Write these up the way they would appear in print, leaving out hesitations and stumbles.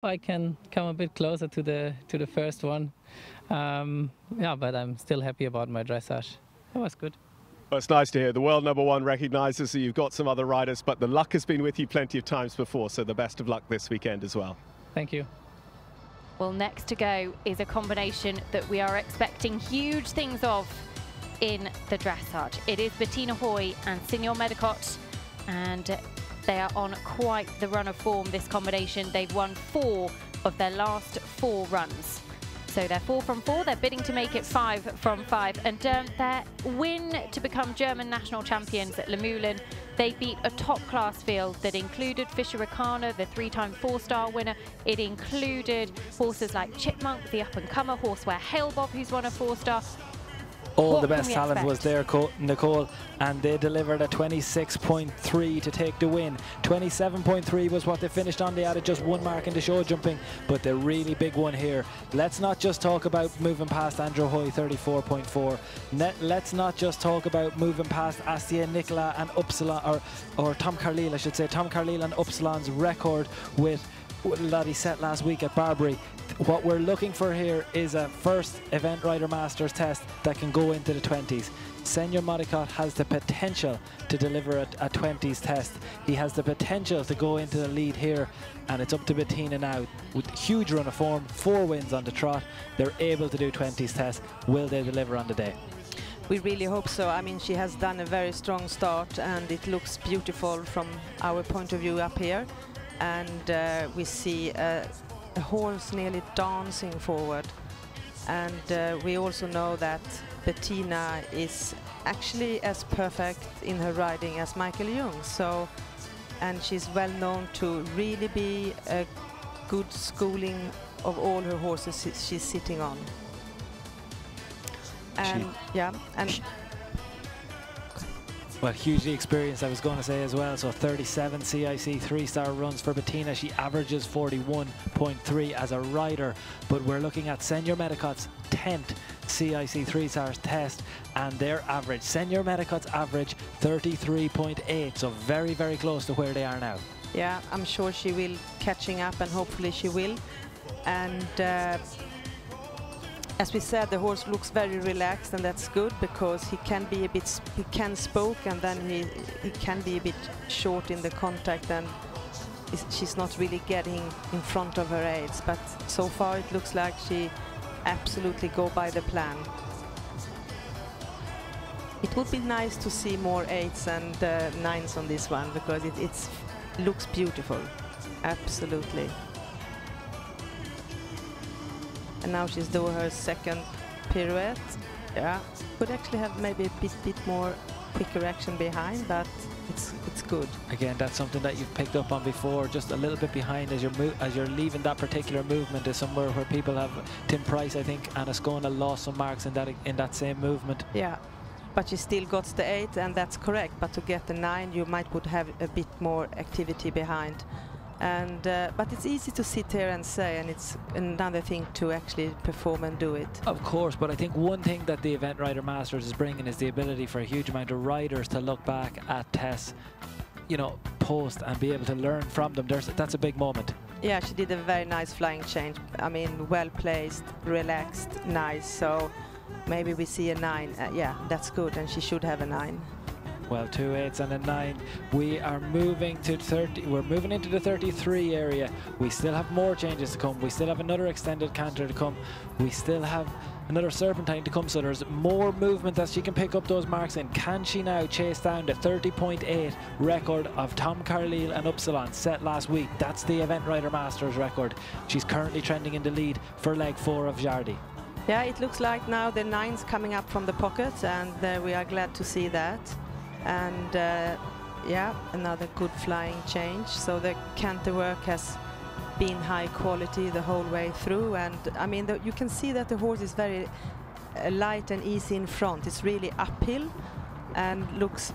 I can come a bit closer to the first one. Yeah, but I'm still happy about my dressage. That was good. Well, it's nice to hear. The world #1 recognises that you've got some other riders, but the luck has been with you plenty of times before, so the best of luck this weekend as well. Thank you. Well, next to go is a combination that we are expecting huge things of in the dressage. It is Bettina Hoy and Signor Medicott, and they are on quite the run of form, this combination. They've won 4 of their last 4 runs. So they're 4 from 4, they're bidding to make it 5 from 5. And their win to become German national champions at Le Moulin, they beat a top-class field that included Fischer Ricana, the 3-time 4-star winner. It included horses like Chipmunk, the up-and-comer, Horseware Hailbob, who's won a 4-star. All the best talent was there, Nicole, and they delivered a 26.3 to take the win. 27.3 was what they finished on. They added just 1 mark in the show jumping, but the really big one here. Let's not just talk about moving past Andrew Hoy, 34.4. Let's not just talk about moving past Astia Nicola and Uppsala, or Tom Carlile, I should say. Tom Carlile and Uppsalan's record with that he set last week at Barbary. What we're looking for here is a first Event Rider Masters test that can go into the 20s. Senor Medicott has the potential to deliver a 20s test. He has the potential to go into the lead here, and it's up to Bettina now. With huge run of form, 4 wins on the trot, they're able to do 20s tests. Will they deliver on the day? We really hope so. I mean, she has done a very strong start, and it looks beautiful from our point of view up here. And we see a horse nearly dancing forward, and we also know that Bettina is actually as perfect in her riding as Michael Jung, so, and she's well known to really be a good schooling of all her horses she's sitting on. And well, hugely experienced, I was going to say as well. So 37 CIC 3-star runs for Bettina. She averages 41.3 as a rider. But we're looking at Senor Medicott's 10th CIC 3-star test, and their average, Senor Medicott's average, 33.8. So very, very close to where they are now. Yeah, I'm sure she will catching up, and hopefully she will. And as we said, the horse looks very relaxed, and that's good, because he can be a bit, he can spoke, and then he can be a bit short in the contact, and she's not really getting in front of her aids. But so far it looks like she absolutely go by the plan. It would be nice to see more 8s and 9s on this one, because it looks beautiful, absolutely. And now she's doing her second pirouette. Yeah, could actually have maybe a bit more quicker action behind, but it's good. Again, that's something that you've picked up on before. Just a little bit behind as you're leaving that particular movement is somewhere where people have Tim Price, I think, and Ascona lost some marks in that same movement. Yeah, but she still got the 8, and that's correct. But to get the 9, you would have a bit more activity behind. And but it's easy to sit here and say, and it's another thing to actually perform and do it. Of course, but I think one thing that the Event Rider Masters is bringing is the ability for a huge amount of riders to look back at tests, you know, post, and be able to learn from them. That's a big moment. Yeah, she did a very nice flying change. I mean, well placed, relaxed, nice. So maybe we see a 9. Yeah, that's good, and she should have a 9. Well, 2 8s and a 9. We are moving to 30. We're moving into the 33 area. We still have more changes to come. We still have another extended canter to come. We still have another serpentine to come. So there's more movement that she can pick up those marks in. Can she now chase down the 30.8 record of Tom Carlile and Uppsala set last week? That's the Event Rider Masters record. She's currently trending in the lead for leg 4 of Jardy. Yeah, it looks like now the 9's coming up from the pockets, and we are glad to see that. And yeah, another good flying change. So the canter work has been high quality the whole way through, and I mean you can see that the horse is very light and easy in front. It's really uphill and looks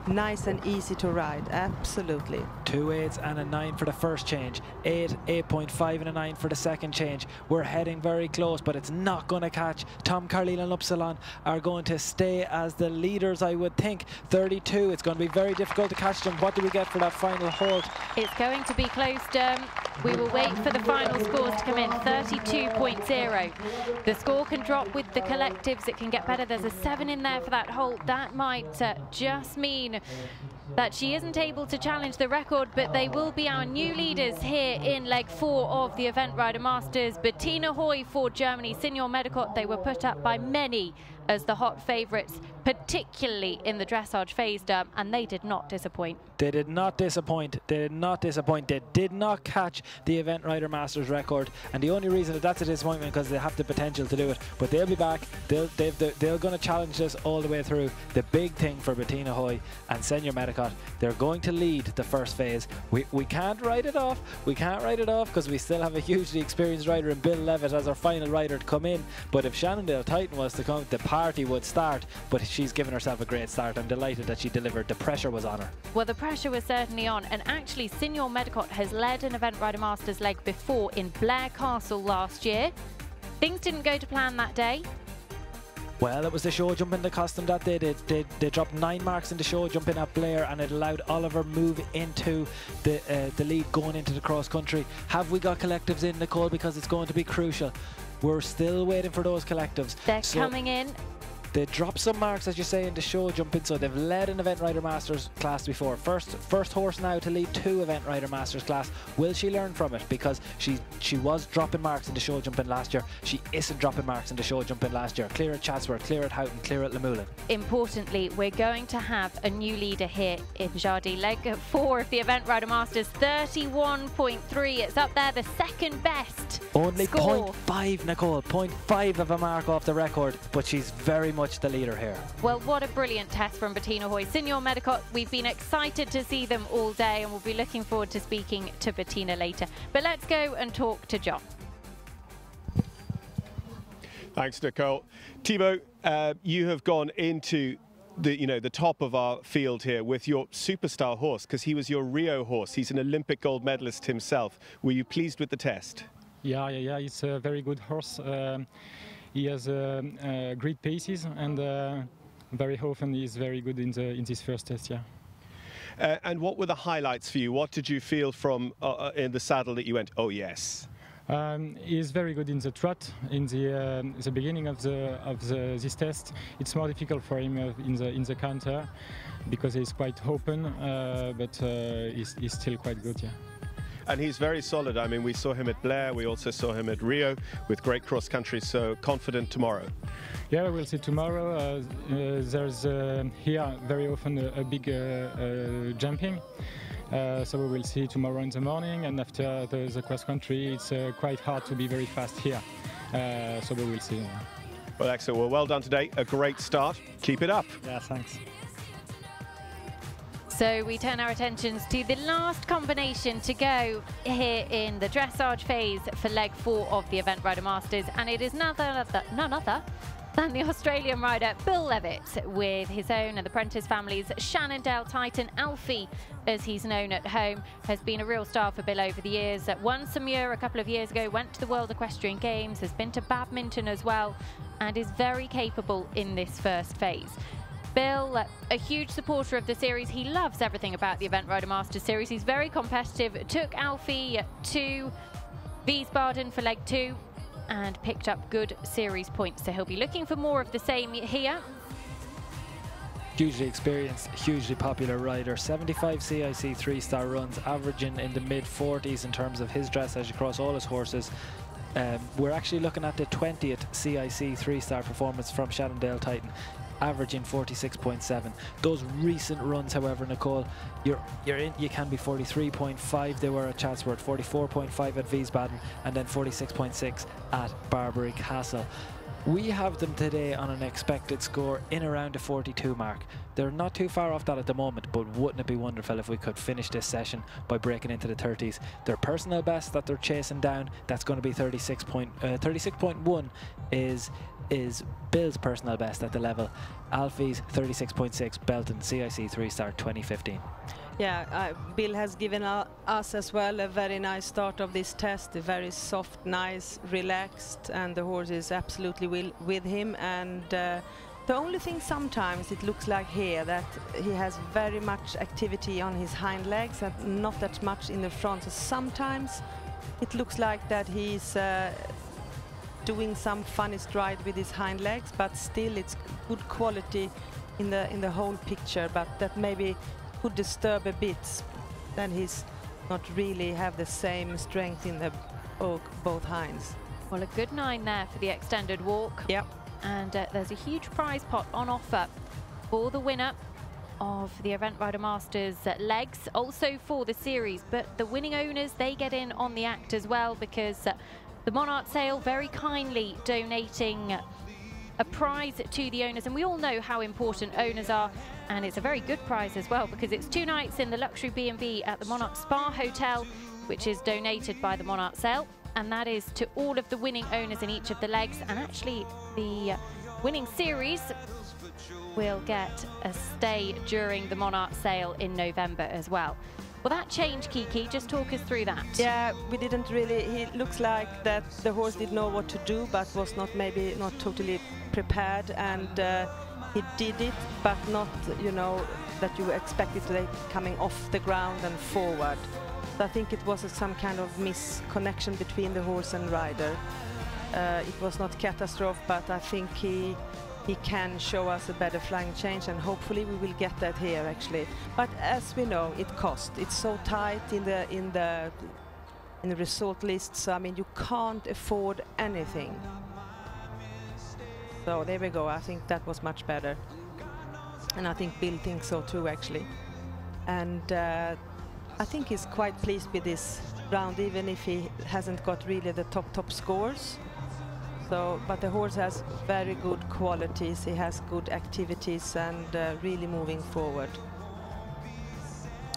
nice and easy to ride, absolutely. 2 8s and a 9 for the first change, 8, 8.5 and a 9 for the second change. We're heading very close, but it's not going to catch. Tom Carlile and Uppsala are going to stay as the leaders, I would think. 32, it's going to be very difficult to catch them. What do we get for that final halt? It's going to be close. We will wait for the final scores to come in. 32.0. The score can drop with the collectives. It can get better. There's a 7 in there for that hold. That might just mean that she isn't able to challenge the record, but they will be our new leaders here in leg 4 of the Event Rider Masters. Bettina Hoy for Germany, Signor Medicott, they were put up by many as the hot favourites, particularly in the dressage phase, and they did not disappoint. They did not disappoint. They did not disappoint. They did not catch the Event Rider Masters record, and the only reason that that's a disappointment because they have the potential to do it. But they'll be back. They're going to challenge us all the way through. The big thing for Bettina Hoy and Signor Medicott, they're going to lead the first phase. We can't write it off. We can't write it off because we still have a hugely experienced rider in Bill Levitt as our final rider to come in. But if Shannondale Titan was to come, the party would start. But she's given herself a great start. I'm delighted that she delivered. The pressure was on her. Well, the pressure was certainly on, and actually Signor Medicott has led an Event Rider Masters leg before in Blair Castle last year. Things didn't go to plan that day. Well, it was the show jumping the custom that they did. They dropped 9 marks in the show jumping at Blair, and it allowed Oliver move into the lead going into the cross country. Have we got collectives in, Nicole? Because it's going to be crucial. We're still waiting for those collectives. They're coming in. They dropped some marks, as you say, in the show jumping, so they've led an Event Rider Masters class before. First horse now to lead 2 Event Rider Masters class. Will she learn from it? Because she was dropping marks in the show jumping last year. She isn't dropping marks in the show jumping last year. Clear at Chatsworth, clear at Houghton, clear at Lemoulin. Importantly, we're going to have a new leader here in Jardy. Leg 4 of the Event Rider Masters, 31.3. It's up there, the second best Only score. 0.5, Nicole. 0.5 of a mark off the record, but she's very much the leader here. Well, what a brilliant test from Bettina Hoy. Signor Medicott, we've been excited to see them all day, and we'll be looking forward to speaking to Bettina later. But let's go and talk to John. Thanks, Nicole. Thibaut, you have gone into the top of our field here with your superstar horse, because he was your Rio horse. He's an Olympic gold medalist himself. Were you pleased with the test? Yeah. It's a very good horse. He has great paces, and very often he's very good in this first test. Yeah. And what were the highlights for you? What did you feel from in the saddle that you went, oh yes? He's very good in the trot. In the beginning of this test, it's more difficult for him in the counter because he's quite open, but he's still quite good. Yeah. And he's very solid. I mean, we saw him at Blair. We also saw him at Rio with great cross country. So confident tomorrow. Yeah, we'll see tomorrow. There's here very often a big jumping. So we will see tomorrow in the morning. And after the cross country, it's quite hard to be very fast here. So we will see. Well, excellent. Well done today. A great start. Keep it up. Yeah, thanks. So we turn our attentions to the last combination to go here in the dressage phase for leg 4 of the Event Rider Masters, and it is none other than the Australian rider Bill Levitt with his own and the Prentice family's Shannondale Titan. Alfie, as he's known at home, has been a real star for Bill over the years. Won Samur a couple of years ago, went to the World Equestrian Games, has been to badminton as well, and is very capable in this first phase. Bill, a huge supporter of the series. He loves everything about the Event Rider Masters series. He's very competitive. Took Alfie to Wiesbaden for leg 2 and picked up good series points. So he'll be looking for more of the same here. Hugely experienced, hugely popular rider. 75 CIC 3-star runs, averaging in the mid-40s in terms of his dressage across all his horses. We're actually looking at the 20th CIC 3-star performance from Shannondale Titan, averaging 46.7. Those recent runs, however, Nicole, you can be 43.5. They were at Chatsworth, 44.5 at Wiesbaden, and then 46.6 at Barbary Castle. We have them today on an expected score in around the 42 mark. They're not too far off that at the moment, but wouldn't it be wonderful if we could finish this session by breaking into the 30s? Their personal best that they're chasing down, that's going to be 36.1 is Bill's personal best at the level. Alfie's 36.6, Belton CIC 3-star 2015. Yeah, Bill has given us as well a very nice start of this test, very soft, nice, relaxed, and the horse is absolutely with him. And the only thing sometimes it looks like here that he has very much activity on his hind legs and not that much in the front. So sometimes it looks like that he's doing some funny stride with his hind legs, but still it's good quality in the whole picture, but that maybe could disturb a bit, then he's not really have the same strength in the both hinds. Well, a good 9 there for the extended walk. Yep. And there's a huge prize pot on offer for the winner of the Event Rider Masters legs, also for the series, but the winning owners, they get in on the act as well, because the Monarch Sale very kindly donating a prize to the owners, and we all know how important owners are, and it's a very good prize as well, because it's 2 nights in the luxury B&B at the Monarch Spa Hotel, which is donated by the Monarch Sale, and that is to all of the winning owners in each of the legs. And actually the winning series will get a stay during the Monarch Sale in November as well. Will that change, Kiki? Just talk us through that. Yeah, we didn't really, it looks like that the horse didn't know what to do, but was maybe not totally prepared, and he did it, but not, you know, that you expected to coming off the ground and forward. So I think it was some kind of misconnection between the horse and rider. It was not catastrophe, but I think he can show us a better flying change, and hopefully we will get that here actually. But as we know, it costs. It's so tight in the result list, so I mean you can't afford anything. So there we go. I think that was much better, and I think Bill thinks so too actually. And I think he's quite pleased with this round, even if he hasn't got really the top scores. So, but the horse has very good qualities, he has good activities, and really moving forward.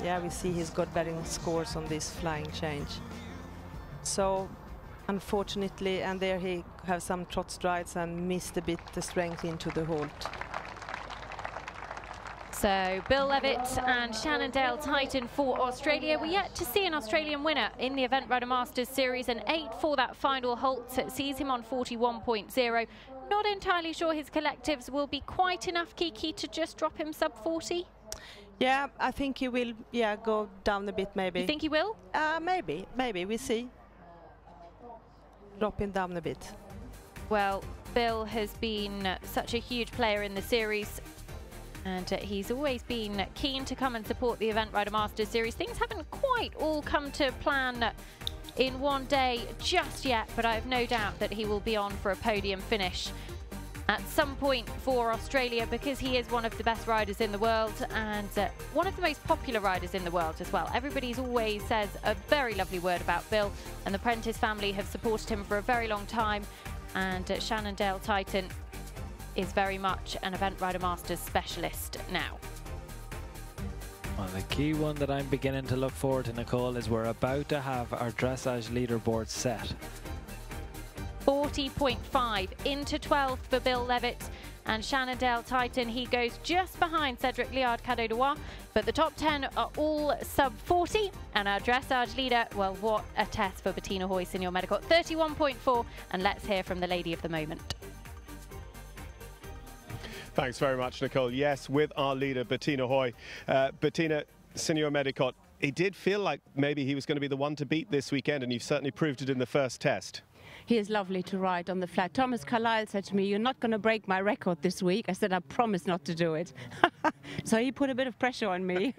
Yeah, we see he's got better scores on this flying change. So, unfortunately, and there he have some trot strides and missed a bit the strength into the halt. So Bill Levitt and Shannondale Titan for Australia. We're yet to see an Australian winner in the Event Rider Masters series, and 8 for that final halt. It sees him on 41.0. Not entirely sure his collectives will be quite enough, Kiki, to just drop him sub 40. Yeah, I think he will, yeah, go down a bit maybe. You think he will? Maybe, we see. Drop him down a bit. Well, Bill has been such a huge player in the series, and he's always been keen to come and support the Event Rider Masters series. Things haven't quite all come to plan in one day just yet, but I have no doubt that he will be on for a podium finish at some point for Australia, because he is one of the best riders in the world, and one of the most popular riders in the world as well. Everybody's always says a very lovely word about Bill, and the Prentice family have supported him for a very long time, and Shannondale Titan is very much an Event Rider Masters specialist now. Well, the key one that I'm beginning to look forward to, Nicole, is we're about to have our dressage leaderboard set. 40.5 into 12th for Bill Levitt, and Shannondale Titan, he goes just behind Cedric Liard-Cadeau, but the top 10 are all sub 40, and our dressage leader, well, what a test for Bettina Hoy, Senior Medical, 31.4, and let's hear from the lady of the moment. Thanks very much, Nicole. Yes, with our leader, Bettina Hoy. Bettina, Senior Medicot, it did feel like maybe he was going to be the one to beat this weekend, and you've certainly proved it in the first test. He is lovely to ride on the flat. Thomas Carlyle said to me, "You're not going to break my record this week." I said, "I promise not to do it." So he put a bit of pressure on me.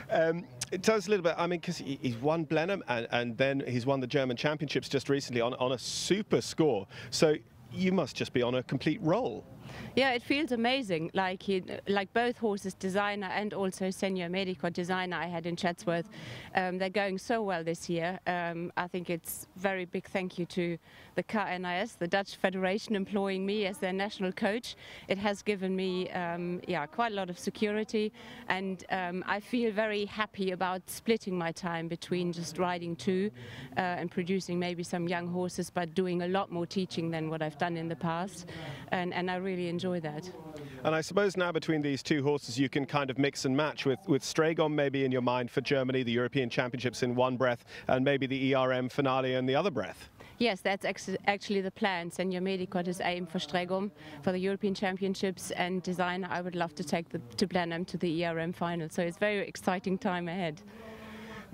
Tell us a little bit, I mean, because he's won Blenheim, and then he's won the German Championships just recently on a super score. So you must just be on a complete roll. Yeah, it feels amazing. Like both horses, Designer and also Senior Medico Designer I had in Chatsworth, they're going so well this year. I think it's very big thank you to the KNIS, the Dutch Federation, employing me as their national coach. It has given me quite a lot of security, and I feel very happy about splitting my time between just riding two and producing maybe some young horses, but doing a lot more teaching than what I've done in the past, and I really enjoy that. And I suppose now between these two horses you can kind of mix and match with Stragon maybe in your mind for Germany, the European Championships in one breath, and maybe the ERM finale in the other breath. Yes, that's actually the plan. Senior Medicot is aimed for Stregom for the European Championships, and Designer I would love to take to Blenheim to the ERM final. So it's a very exciting time ahead.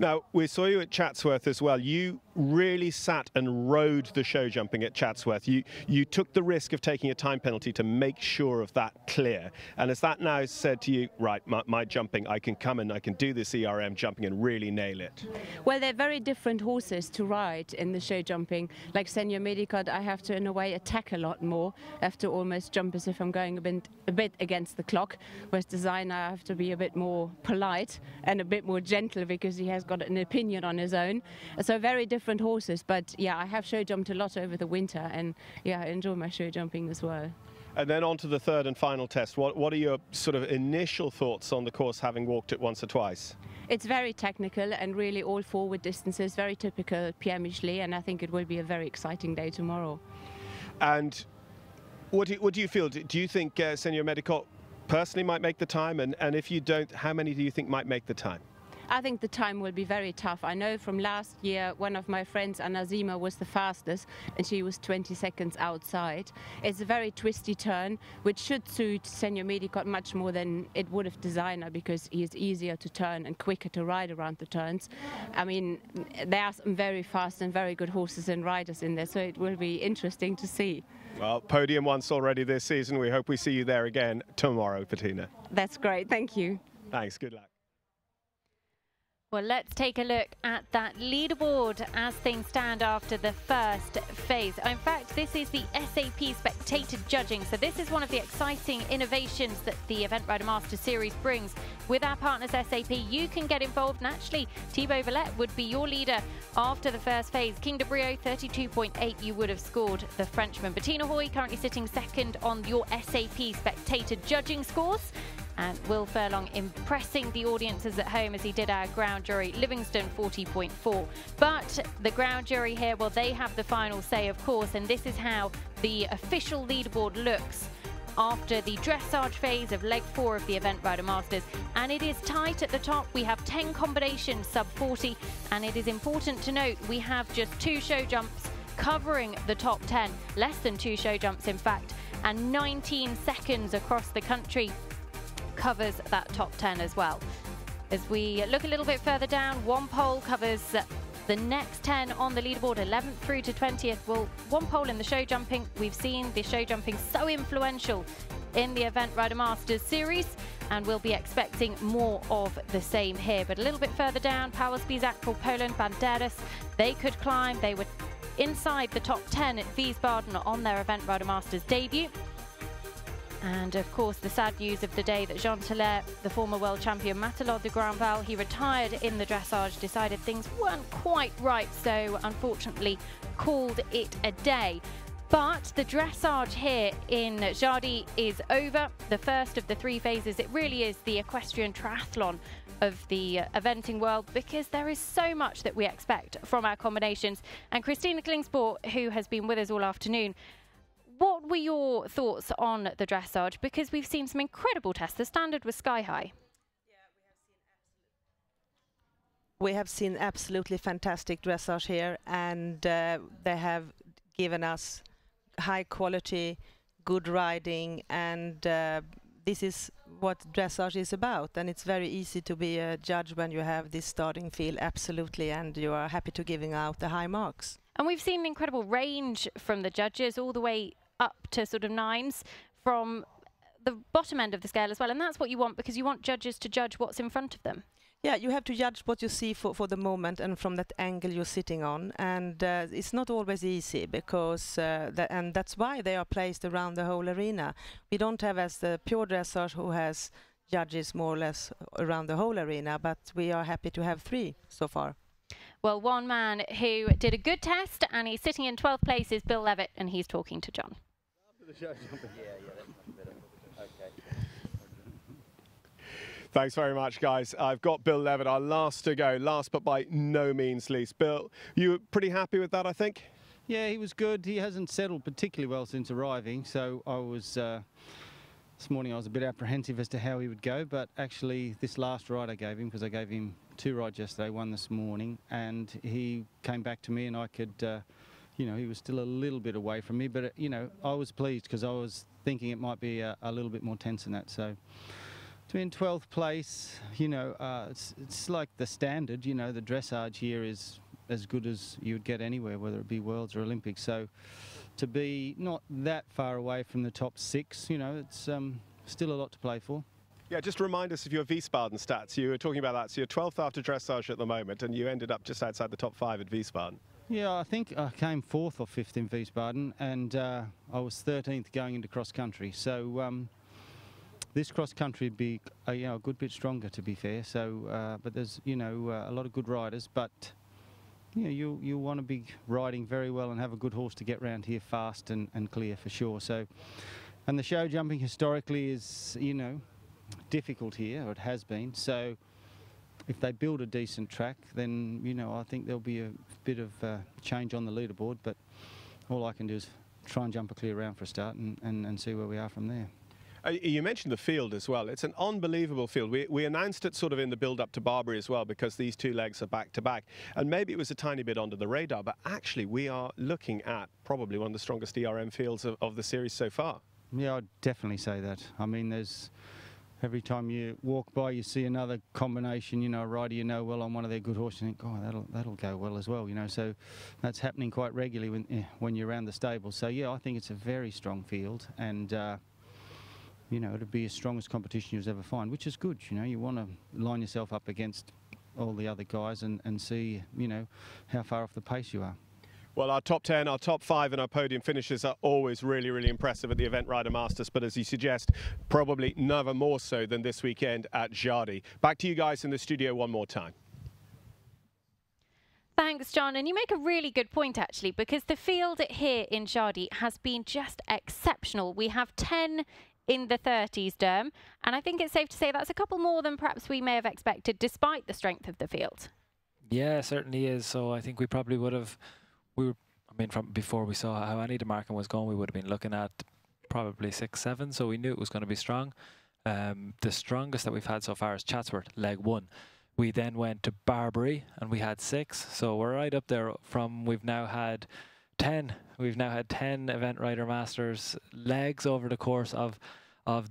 Now, we saw you at Chatsworth as well. You really sat and rode the show jumping at Chatsworth. You took the risk of taking a time penalty to make sure of that clear. And has that now said to you, right, my jumping, I can come and I can do this ERM jumping and really nail it? Well, they're very different horses to ride in the show jumping. Like Senior Medicot, I have to, in a way, attack a lot more. I have to almost jump as if I'm going a bit against the clock. Whereas Designer, I have to be a bit more polite and a bit more gentle because he has got an opinion on his own. So very different horses. But yeah, I have show jumped a lot over the winter, and yeah, I enjoy my show jumping as well. And then on to the third and final test. What are your sort of initial thoughts on the course, having walked it once or twice? It's very technical and really all forward distances, very typical Pierre Michelet, and I think it will be a very exciting day tomorrow. And what do you feel? Do you think Senior Medicot personally might make the time? And if you don't, how many do you think might make the time? I think the time will be very tough. I know from last year, one of my friends, Anna Zima, was the fastest, and she was 20 seconds outside. It's a very twisty turn, which should suit Senior Medicot much more than it would have Designer, because he is easier to turn and quicker to ride around the turns. I mean, there are some very fast and very good horses and riders in there, so it will be interesting to see. Well, podium once already this season. We hope we see you there again tomorrow, Bettina. That's great. Thank you. Thanks. Good luck. Well, let's take a look at that leaderboard as things stand after the first phase. In fact, this is the SAP spectator judging. So this is one of the exciting innovations that the Event Rider Masters series brings. With our partners SAP, you can get involved, and actually Thibaut Villette would be your leader after the first phase. King de Brio, 32.8, you would have scored the Frenchman. Bettina Hoy currently sitting second on your SAP spectator judging scores. And Will Furlong impressing the audiences at home as he did our ground jury. Livingston 40.4. But the ground jury here, well, they have the final say, of course, and this is how the official leaderboard looks after the dressage phase of leg 4 of the Event Rider Masters. And it is tight at the top. We have 10 combinations sub 40, and it is important to note we have just 2 show jumps covering the top 10, less than 2 show jumps in fact, and 19 seconds across the country covers that top 10 as well. As we look a little bit further down, one pole covers the next 10 on the leaderboard, 11th through to 20th. Well, one pole in the show jumping. We've seen the show jumping so influential in the Event Rider Masters series, and we'll be expecting more of the same here. But a little bit further down, Powers, Bizak for Poland, Banderas, they could climb. They were inside the top 10 at Wiesbaden on their Event Rider Masters debut. And of course, the sad news of the day that Jean Teller, the former world champion Matelot de Grandval, he retired in the dressage, decided things weren't quite right, so unfortunately called it a day. But the dressage here in Jardy is over. The first of the 3 phases. It really is the equestrian triathlon of the eventing world, because there is so much that we expect from our combinations. And Christina Klingspor, who has been with us all afternoon, what were your thoughts on the dressage? Because we've seen some incredible tests. The standard was sky high. We have seen absolutely fantastic dressage here, and they have given us high quality, good riding, and this is what dressage is about. And it's very easy to be a judge when you have this starting field, absolutely, and you are happy to giving out the high marks. And we've seen an incredible range from the judges, all the way up to sort of 9s from the bottom end of the scale as well. And that's what you want, because you want judges to judge what's in front of them. Yeah, you have to judge what you see for the moment and from that angle you're sitting on. And it's not always easy, because and that's why they are placed around the whole arena. We don't have as the pure dressage who has judges more or less around the whole arena, but we are happy to have 3 so far. Well, one man who did a good test, and he's sitting in 12th place, is Bill Levitt, and he's talking to John. Thanks very much, guys. I've got Bill Levitt, our last to go, last but by no means least. Bill, you were pretty happy with that, I think? Yeah, he was good. He hasn't settled particularly well since arriving, so I was... this morning I was a bit apprehensive as to how he would go, but actually this last ride I gave him, because I gave him 2 rides yesterday, 1 this morning, and he came back to me, and I could, you know, he was still a little bit away from me, but, you know, I was pleased, because I was thinking it might be a little bit more tense than that. So In 12th place, you know, it's like the standard, you know, the dressage here is as good as you would get anywhere, whether it be Worlds or Olympics. So to be not that far away from the top 6, you know, it's still a lot to play for. Yeah, just remind us of your Wiesbaden stats. You were talking about that. So you're 12th after dressage at the moment, and you ended up just outside the top 5 at Wiesbaden. Yeah, I think I came 4th or 5th in Wiesbaden, and I was 13th going into cross country. So this cross country would be you know, a good bit stronger, to be fair. So, but there's, you know, a lot of good riders, but you know, you want to be riding very well and have a good horse to get round here fast and clear for sure. So, and the show jumping historically is, you know, difficult here, or it has been. So if they build a decent track, then, you know, I think there'll be a bit of change on the leaderboard, but all I can do is try and jump a clear round for a start and see where we are from there. You mentioned the field as well. It's an unbelievable field. We announced it sort of in the build-up to Barbary as well, because these 2 legs are back-to-back. And maybe it was a tiny bit under the radar, but actually we are looking at probably one of the strongest ERM fields of the series so far. Yeah, I'd definitely say that. I mean, there's every time you walk by, you see another combination, you know, a rider you know well on one of their good horses, you think, oh, that'll go well as well, you know. So that's happening quite regularly when you're around the stable. So yeah, I think it's a very strong field, and you know, it'll be as strong as competition you'll ever find, which is good. You know, you want to line yourself up against all the other guys and see, you know, how far off the pace you are. Well, our top 10, our top 5 and our podium finishes are always really, really impressive at the Event Rider Masters, but as you suggest, probably never more so than this weekend at Jardy. Back to you guys in the studio one more time. Thanks, John. And you make a really good point, actually, because the field here in Jardy has been just exceptional. We have 10 in the 30s, Derm, and I think it's safe to say that's a couple more than perhaps we may have expected, despite the strength of the field. Yeah, it certainly is. So I think we probably would have, I mean, from before we saw how any of the marking was going, we would have been looking at probably 6, 7, so we knew it was going to be strong. The strongest that we've had so far is Chatsworth, leg 1. We then went to Barbary, and we had 6, so we're right up there from, we've now had 10. We've now had 10 Event Rider Masters legs over the course of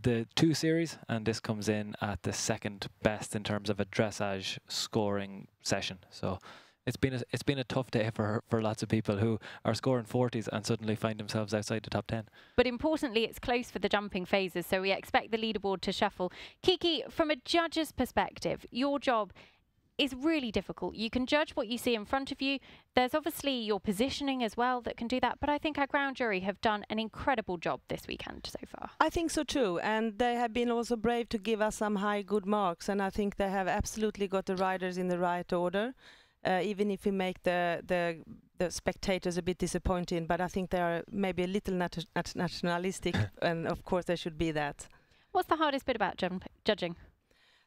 the 2 series, and this comes in at the 2nd best in terms of a dressage scoring session. So it's been a tough day for lots of people who are scoring 40s and suddenly find themselves outside the top 10. But importantly, it's close for the jumping phases, so we expect the leaderboard to shuffle. Kiki, from a judge's perspective, your job is really difficult. You can judge what you see in front of you. There's obviously your positioning as well that can do that, but I think our ground jury have done an incredible job this weekend so far. I think so too, and they have been also brave to give us some high good marks, and I think they have absolutely got the riders in the right order, even if we make the spectators a bit disappointing, but I think they are maybe a little nationalistic, and of course they should be that. What's the hardest bit about judging?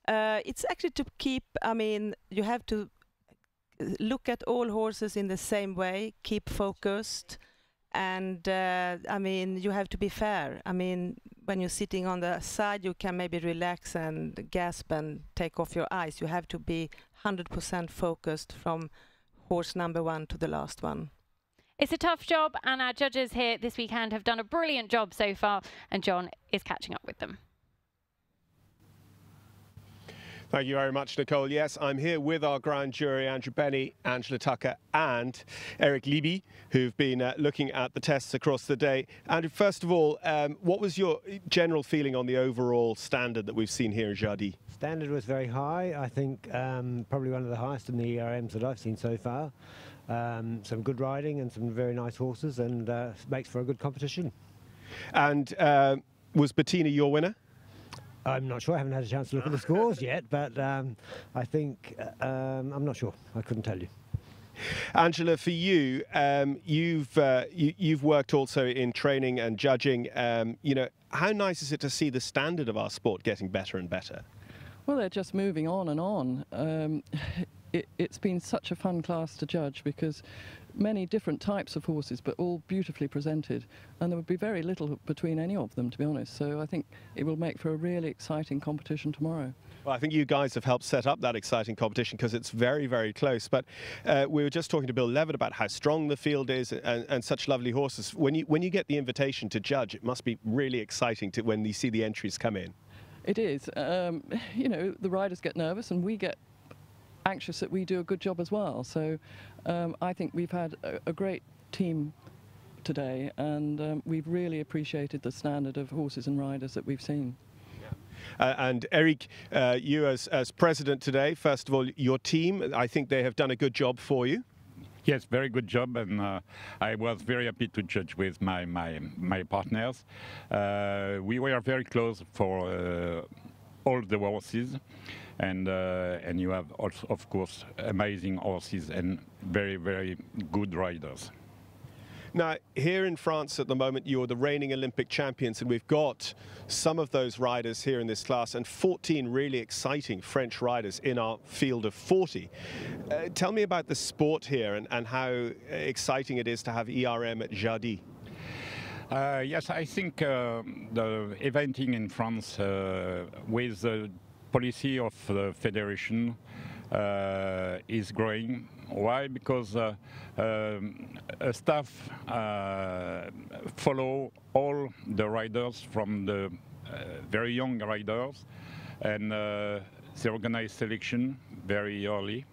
It's actually to keep, I mean, you have to look at all horses in the same way, keep focused, and I mean, you have to be fair. I mean, when you're sitting on the side, you can maybe relax and gasp and take off your eyes. You have to be 100% focused from horse number 1 to the last one. It's a tough job, and our judges here this weekend have done a brilliant job so far, and John is catching up with them. Thank you very much, Nicole. Yes, I'm here with our grand jury, Andrew Benny, Angela Tucker and Eric Libby, who've been looking at the tests across the day. Andrew, first of all, what was your general feeling on the overall standard that we've seen here in Jardy? Standard was very high. I think probably one of the highest in the ERMs that I've seen so far. Some good riding and some very nice horses, and makes for a good competition. And was Bettina your winner? I'm not sure. I haven't had a chance to look at the scores yet, but I think I'm not sure. I couldn't tell you. Angela, for you, you've worked also in training and judging. You know, how nice is it to see the standard of our sport getting better and better? Well, they're just moving on and on. It's been such a fun class to judge because many different types of horses, but all beautifully presented, and there would be very little between any of them, to be honest. So I think it will make for a really exciting competition tomorrow. Well, I think you guys have helped set up that exciting competition because it's very, very close. But we were just talking to Bill Levitt about how strong the field is and such lovely horses. When you get the invitation to judge, it must be really exciting when you see the entries come in. It is. You know, the riders get nervous and we get anxious that we do a good job as well. So I think we've had a great team today, and we've really appreciated the standard of horses and riders that we've seen. And Eric, you as president today, first of all, your team, I think they have done a good job for you. Yes, very good job, and I was very happy to judge with my partners. We were very close for all the horses, and you have also, of course, amazing horses and very, very good riders. Now, here in France at the moment, you're the reigning Olympic champions, and we've got some of those riders here in this class and 14 really exciting French riders in our field of 40. Tell me about the sport here and how exciting it is to have ERM at Jardy. Yes, I think the eventing in France with the policy of the federation is growing. Why? Because staff follow all the riders from the very young riders, and they organize selection very early,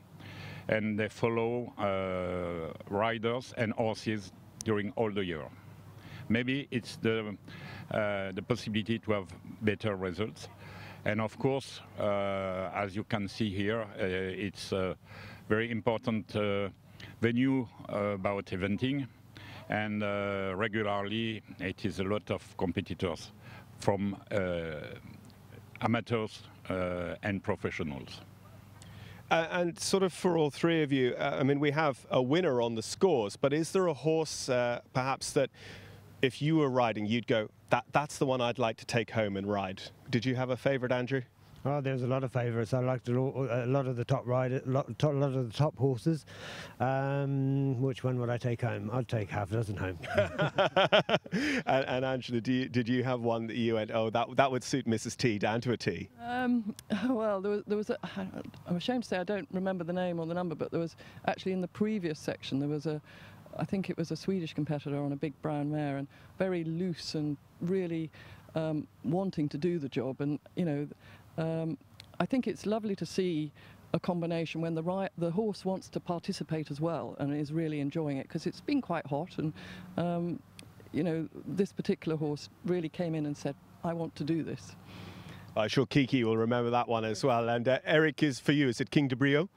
and they follow riders and horses during all the year. Maybe it's the possibility to have better results. And of course, as you can see here, it's a very important venue about eventing, and regularly it is a lot of competitors from amateurs and professionals. And sort of for all three of you, I mean, we have a winner on the scores, but is there a horse perhaps that if you were riding, you'd go, that's the one I'd like to take home and ride? Did you have a favourite, Andrew? Oh, there's a lot of favourites. I liked a lot of the top riders, a lot of the top horses. Which one would I take home? I'd take half a dozen home. and Angela, did you have one that you went, oh, that would suit Mrs. T down to a T? Well, there was I'm ashamed to say I don't remember the name or the number, but there was actually in the previous section there was I think it was a Swedish competitor on a big brown mare, and very loose and really wanting to do the job. And you know, I think it's lovely to see a combination when the horse wants to participate as well and is really enjoying it, because it's been quite hot, and you know, this particular horse really came in and said, I want to do this. I'm sure Kiki will remember that one as well. And Eric, is for you, is it King de Brio?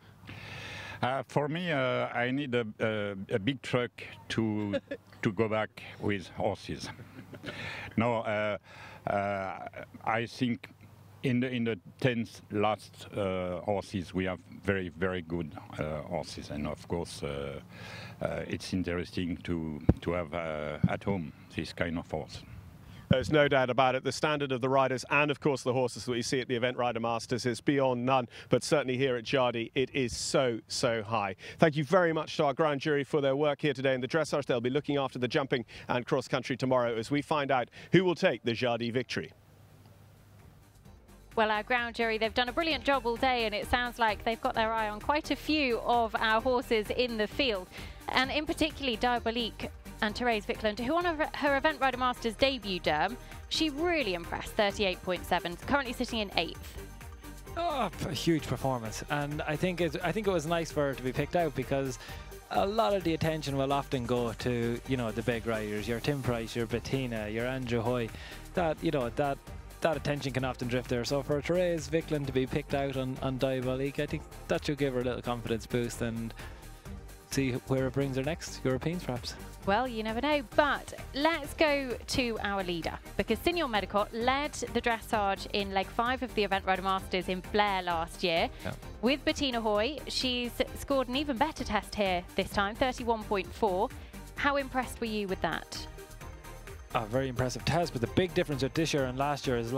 For me, I need a big truck to go back with horses. No, I think in the 10th last horses we have very, very good horses, and of course it's interesting to have at home this kind of horse. There's no doubt about it. The standard of the riders and, of course, the horses that we see at the Event Rider Masters is beyond none. But certainly here at Jardy, it is so, so high. Thank you very much to our grand jury for their work here today in the dressage. They'll be looking after the jumping and cross-country tomorrow as we find out who will take the Jardy victory. Well, our ground jury, they've done a brilliant job all day, and it sounds like they've got their eye on quite a few of our horses in the field. And in particularly Diabolique and Therese Vickland, who on her Event Rider Masters debut, Derm, she really impressed, 38.7, currently sitting in 8th. Oh, a huge performance, and I think it was nice for her to be picked out, because a lot of the attention will often go to, you know, the big riders, your Tim Price, your Bettina, your Andrew Hoy, that, you know, that attention can often drift there. So for Therese Vickland to be picked out on Diabolique, I think that should give her a little confidence boost and see where it brings her next, Europeans perhaps. Well, you never know, but let's go to our leader, because Signor Medicott led the dressage in leg 5 of the Event Rider Masters in Blair last year. Yeah. With Bettina Hoy, she's scored an even better test here this time, 31.4. How impressed were you with that? A very impressive test, but the big difference with this year and last year is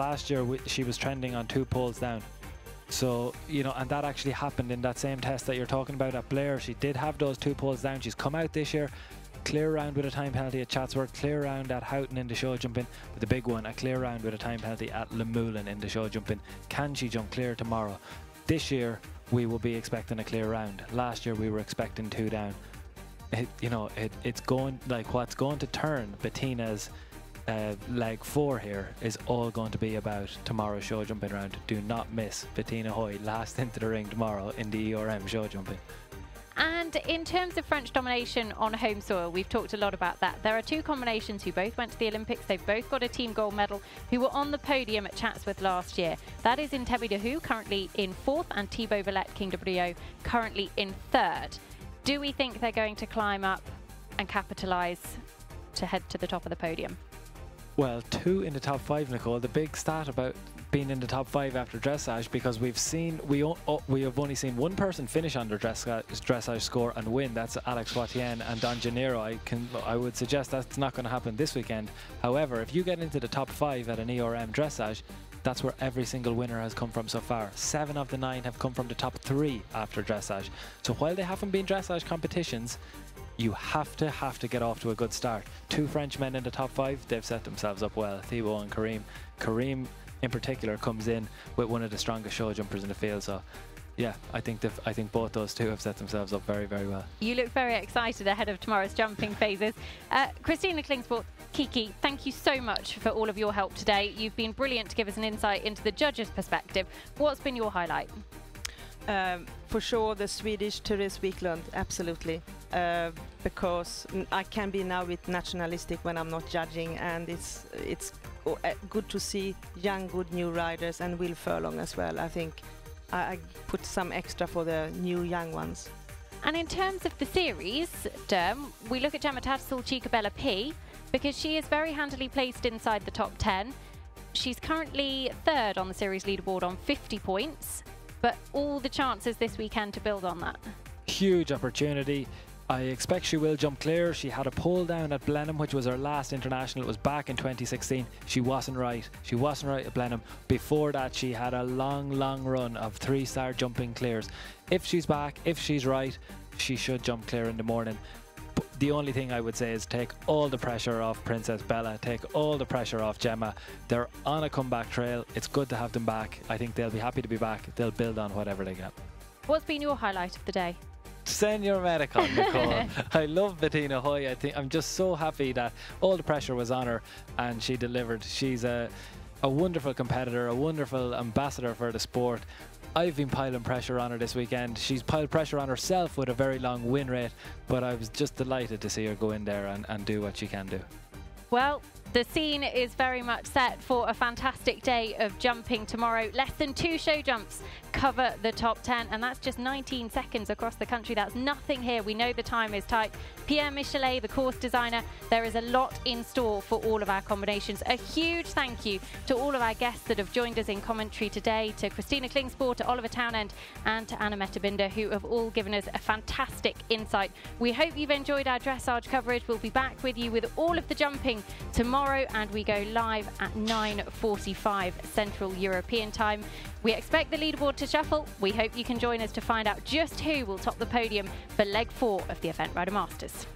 she was trending on 2 poles down. So, you know, and that actually happened in that same test that you're talking about at Blair. She did have those 2 poles down. She's come out this year, clear round with a time penalty at Chatsworth, clear round at Houghton in the show jumping, with the big one, a clear round with a time penalty at Lemoulin in the show jumping. Can she jump clear tomorrow? This year, we will be expecting a clear round. Last year, we were expecting 2 down. It's going, like, what's going to turn Bettina's leg 4 here is all going to be about tomorrow's show jumping round. Do not miss Bettina Hoy last into the ring tomorrow in the ERM show jumping. And in terms of French domination on home soil, we've talked a lot about that. There are two combinations who both went to the Olympics. They've both got a team gold medal, who were on the podium at Chatsworth last year. That is Ntebe Dahu, currently in 4th, and Thibaut Villette, King de Brio, currently in 3rd. Do we think they're going to climb up and capitalise to head to the top of the podium? Well, 2 in the top 5, Nicole. The big stat about being in the top 5 after dressage, because we have only seen one person finish on their dressage score and win. That's Alex Watien and Don Gennaro. I would suggest that's not going to happen this weekend. However, if you get into the top 5 at an ERM dressage, that's where every single winner has come from so far. 7 of the 9 have come from the top 3 after dressage. So while they haven't been dressage competitions, you have to get off to a good start. 2 Frenchmen in the top 5, they've set themselves up well, Thibaut and Karim. Karim in particular comes in with one of the strongest show jumpers in the field, so yeah, I think both those two have set themselves up very, very well. You look very excited ahead of tomorrow's jumping phases. Christina Klingsport, Kiki, thank you so much for all of your help today. You've been brilliant to give us an insight into the judges' perspective. What's been your highlight? For sure, the Swedish Therese Wiklund, absolutely. Because I can be now with nationalistic when I'm not judging, and it's good to see young, good new riders, and Will Furlong as well. I think I put some extra for the new young ones. And in terms of the series, Derm, we look at Gemma Tattersall, Chica Bella P, because she is very handily placed inside the top 10. She's currently 3rd on the series leaderboard on 50 points, but all the chances this weekend to build on that. Huge opportunity. I expect she will jump clear. She had a pole down at Blenheim, which was her last international. It was back in 2016. She wasn't right. She wasn't right at Blenheim. Before that, she had a long, long run of 3-star jumping clears. If she's back, if she's right, she should jump clear in the morning. But the only thing I would say is take all the pressure off Princess Bella. Take all the pressure off Gemma. They're on a comeback trail. It's good to have them back. I think they'll be happy to be back. They'll build on whatever they get. What's been your highlight of the day? Senior Medical, Nicole. I love Bettina Hoy. I'm just so happy that all the pressure was on her and she delivered. She's a wonderful competitor, a wonderful ambassador for the sport. I've been piling pressure on her this weekend. She's piled pressure on herself with a very long win rate, but I was just delighted to see her go in there and do what she can do. Well, the scene is very much set for a fantastic day of jumping tomorrow. Less than 2 show jumps cover the top 10, and that's just 19 seconds across the country. That's nothing here. We know the time is tight. Pierre Michelet, the course designer, there is a lot in store for all of our combinations. A huge thank you to all of our guests that have joined us in commentary today, to Christina Klingspor, to Oliver Townend, and to Anna Metabinder, who have all given us a fantastic insight. We hope you've enjoyed our dressage coverage. We'll be back with you with all of the jumping tomorrow, and we go live at 9:45 Central European time. We expect the leaderboard to shuffle. We hope you can join us to find out just who will top the podium for leg 4 of the Event Rider Masters.